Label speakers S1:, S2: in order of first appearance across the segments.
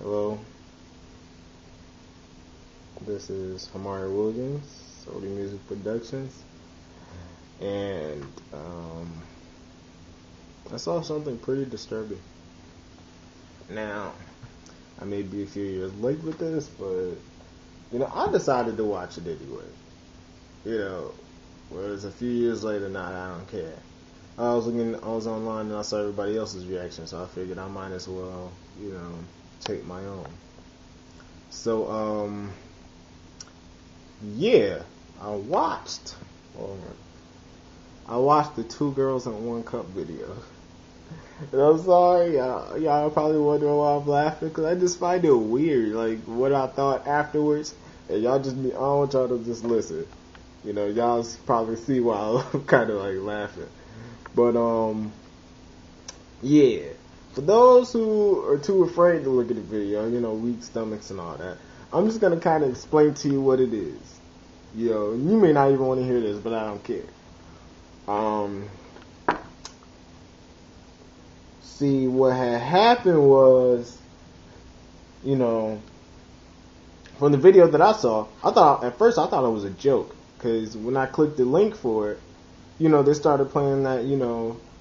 S1: Hello, this is Hamari Williams, Sody Music Productions, and I saw something pretty disturbing. Now, I may be a few years late with this, but I decided to watch it anyway. Whereas a few years later, I don't care. I was online and I saw everybody else's reaction, so I figured I might as well, take my own. So, yeah, I watched the 2Girls+1Cup video. And I'm sorry, y'all probably wondering why I'm laughing, because I just find it weird, like, what I thought afterwards, and I don't want y'all to just listen. Y'all probably see why I'm kind of, like, laughing. But, yeah. For those who are too afraid to look at the video, weak stomachs and all that, I'm just going to kind of explain to you what it is. You may not even want to hear this, but I don't care. See, what had happened was, from the video that I saw, at first I thought it was a joke. Because when I clicked the link for it, they started playing that,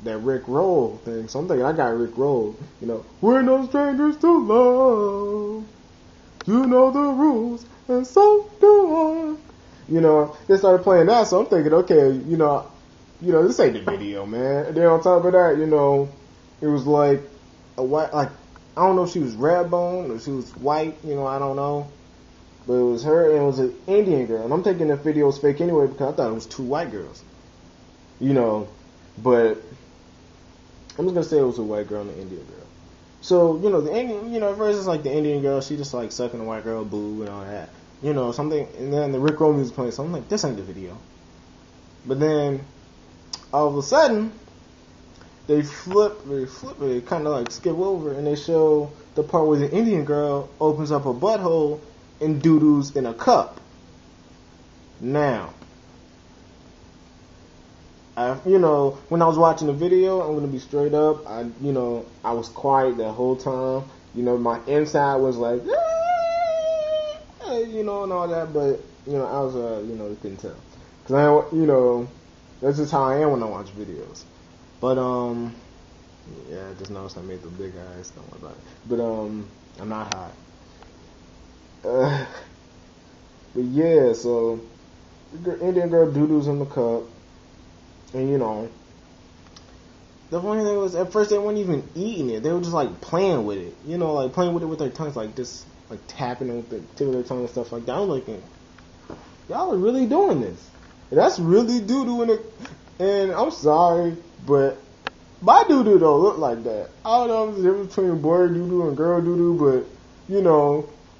S1: that Rick Roll thing. So I'm thinking I got Rick Roll. We're no strangers to love. You know the rules, and so do I. They started playing that, so I'm thinking, okay, this ain't the video, man. And then on top of that, it was like a white, like, I don't know if she was red bone or she was white, I don't know. But it was her and it was an Indian girl. And I'm thinking the video was fake anyway because I thought it was two white girls. But I'm just going to say it was a white girl and an Indian girl. So, the Indian, at first it's like the Indian girl, she just like sucking the white girl boo and all that. Something, and then the Rick Roll music playing, so I'm like, this ain't the video. But then, all of a sudden, they kind of like skip over and they show the part where the Indian girl opens up a butthole and doo-doos in a cup. Now, when I was watching the video, I'm gonna be straight up. I was quiet the whole time. My inside was like, and all that. But I was, you couldn't tell, cause that's just how I am when I watch videos. But yeah, I just noticed I made the big eyes. Don't worry about it. But I'm not hot. But yeah, so the Indian girl doo-doos in the cup. And the funny thing was, at first they weren't even eating it. They were just like playing with it. Like playing with it with their tongues, like just like tapping it with the tip of their tongue and stuff like that. I was like, y'all are really doing this. And that's really doo-doo in it. And I'm sorry, but my doo-doo don't look like that. I don't know if it's the difference between boy doo-doo and girl doo-doo, but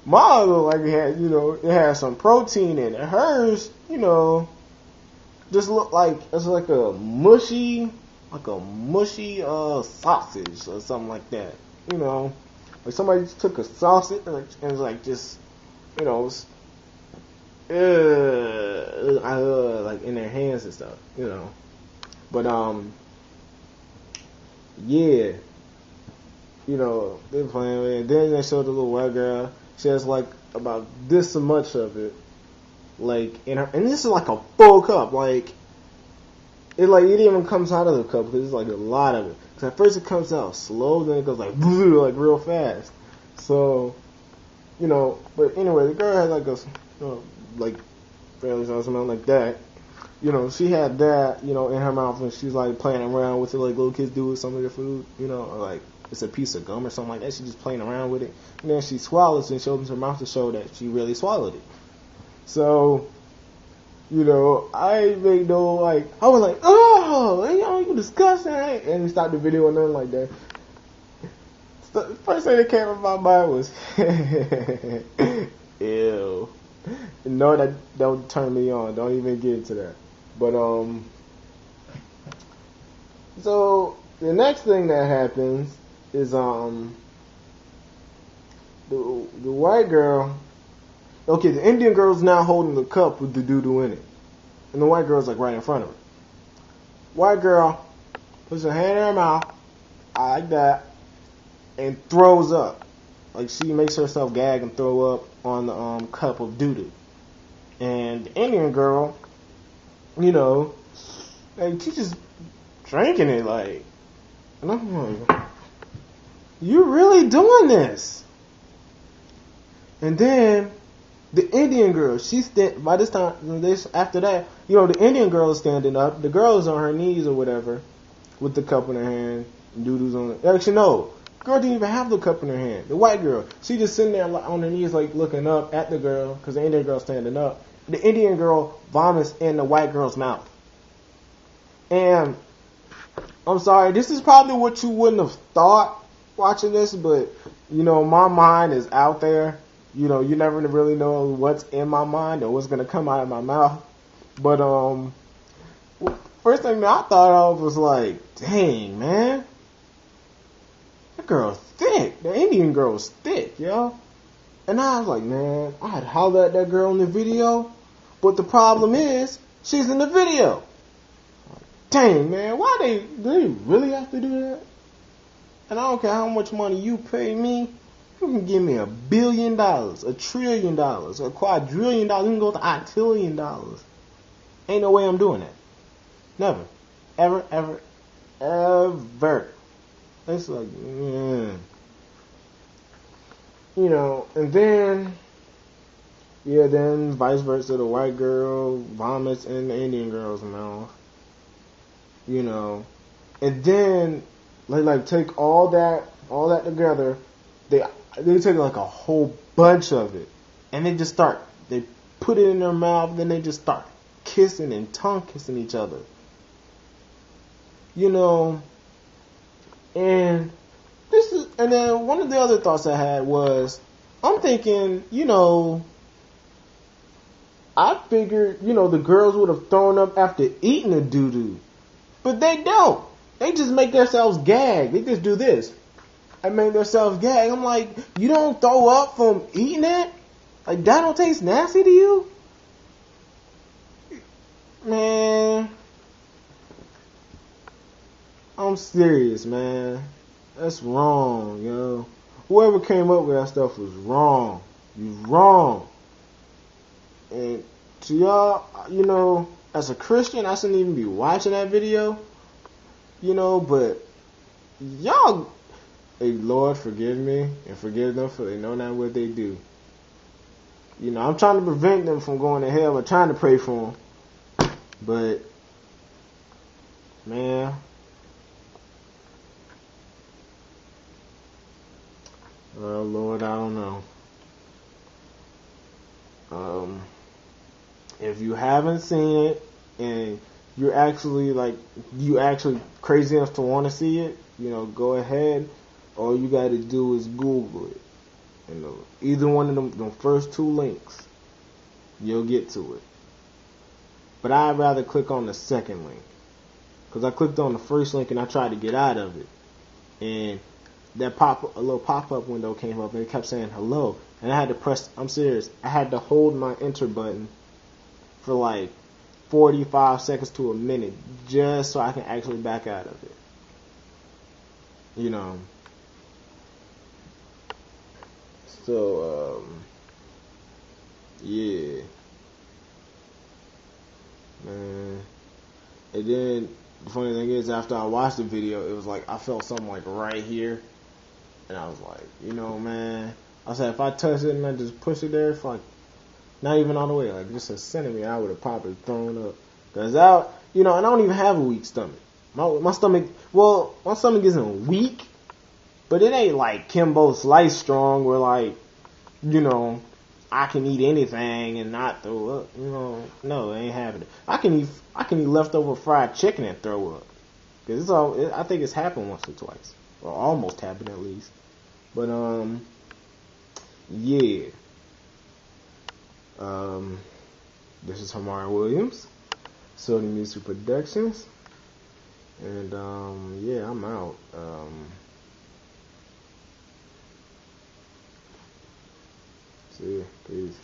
S1: mine looked like it had, it had some protein in it. Hers, just looked like it's like a mushy sausage or something like that. Like somebody just took a sausage and was like just, like in their hands and stuff, But yeah, they're playing with it. And then they showed the little white girl. She has like about this much of it, like in her, and this is like a full cup. Like it even comes out of the cup because it's like a lot of it. Because at first it comes out slow, then it goes like real fast. So but anyway, the girl had like a like fairly something like that. She had that in her mouth, and she's like playing around with it like little kids do with some of their food. Or like it's a piece of gum or something like that. She's just playing around with it. And then she swallows and she opens her mouth to show that she really swallowed it. So, I made no, like, I was like, oh, you disgusting. And we stopped the video and nothing like that. So the first thing that came in my mind was, ew. No, that don't turn me on. Don't even get into that. But, so the next thing that happens is the white girl. Okay, the Indian girl's now holding the cup with the doo-doo in it, and the white girl's like right in front of her. White girl puts her hand in her mouth, like that, and throws up. like she makes herself gag and throw up on the cup of doo-doo. And the Indian girl, you know, like she's just drinking it, like, and I'm like, you really doing this? And then the Indian girl, by this time, after that, you know, the Indian girl is standing up, the girl is on her knees or whatever, with the cup in her hand, doo-doo's on it. Actually, no, girl didn't even have the cup in her hand. The white girl, she just sitting there on her knees, like looking up at the girl, because the Indian girl's standing up. The Indian girl vomits in the white girl's mouth. And I'm sorry, this is probably what you wouldn't have thought watching this, but you know, my mind is out there. You know, you never really know what's in my mind or what's gonna come out of my mouth. But first thing that I thought of was like, dang, man, that girl's thick. The Indian girl's thick, yo. And I was like, man, I had hollered at that girl in the video, but the problem is, she's in the video. Dang, man, do they really have to do that? And I don't care how much money you pay me, you can give me $1 billion, $1 trillion, $1 quadrillion, you can go to $1 Ain't no way I'm doing that. Never. Ever, ever, ever. It's like, man. You know, and then, yeah, then vice versa, the white girl vomits in the Indian girl's mouth. You know, and then like take all that together. They take like a whole bunch of it, and they put it in their mouth. Then they just start kissing and tongue kissing each other. You know, and then one of the other thoughts I had was, I'm thinking, you know, I figured, you know, the girls would have thrown up after eating the doo-doo. But they don't. They just make themselves gag. They just do this. And make themselves gag. I'm like, you don't throw up from eating it? Like, that don't taste nasty to you? Man. I'm serious, man. That's wrong, yo. Whoever came up with that stuff was wrong. You wrong. And to y'all, you know, as a Christian, I shouldn't even be watching that video, you know, but y'all, hey, Lord, forgive me and forgive them, for they know not what they do. You know, I'm trying to prevent them from going to hell. I'm trying to pray for them. But, man, well, Lord, I don't know. If you haven't seen it and you're actually crazy enough to want to see it, you know, go ahead. All you got to do is Google it. You know, either one of them first two links, you'll get to it. But I'd rather click on the second link, because I clicked on the first link and I tried to get out of it, and that a little pop-up window came up and it kept saying hello, and I had to press. I'm serious. I had to hold my enter button for like 45 seconds to a minute just so I can actually back out of it. You know. So, yeah. Man. And then, the funny thing is, after I watched the video, it was like, I felt something like right here. And I was like, you know, man. I said, if I touch it and I just push it there, for like, not even all the way, like just a centimeter, I would have probably thrown up. Cause you know, and I don't even have a weak stomach. My stomach isn't weak, but it ain't like Kimbo Slice strong, where like, you know, I can eat anything and not throw up. You know, no, it ain't happening. I can eat leftover fried chicken and throw up. Cause I think it's happened once or twice, or almost happened at least. But yeah. This is Hamari Williams, Sony Music Productions, and yeah, I'm out. See ya. Peace.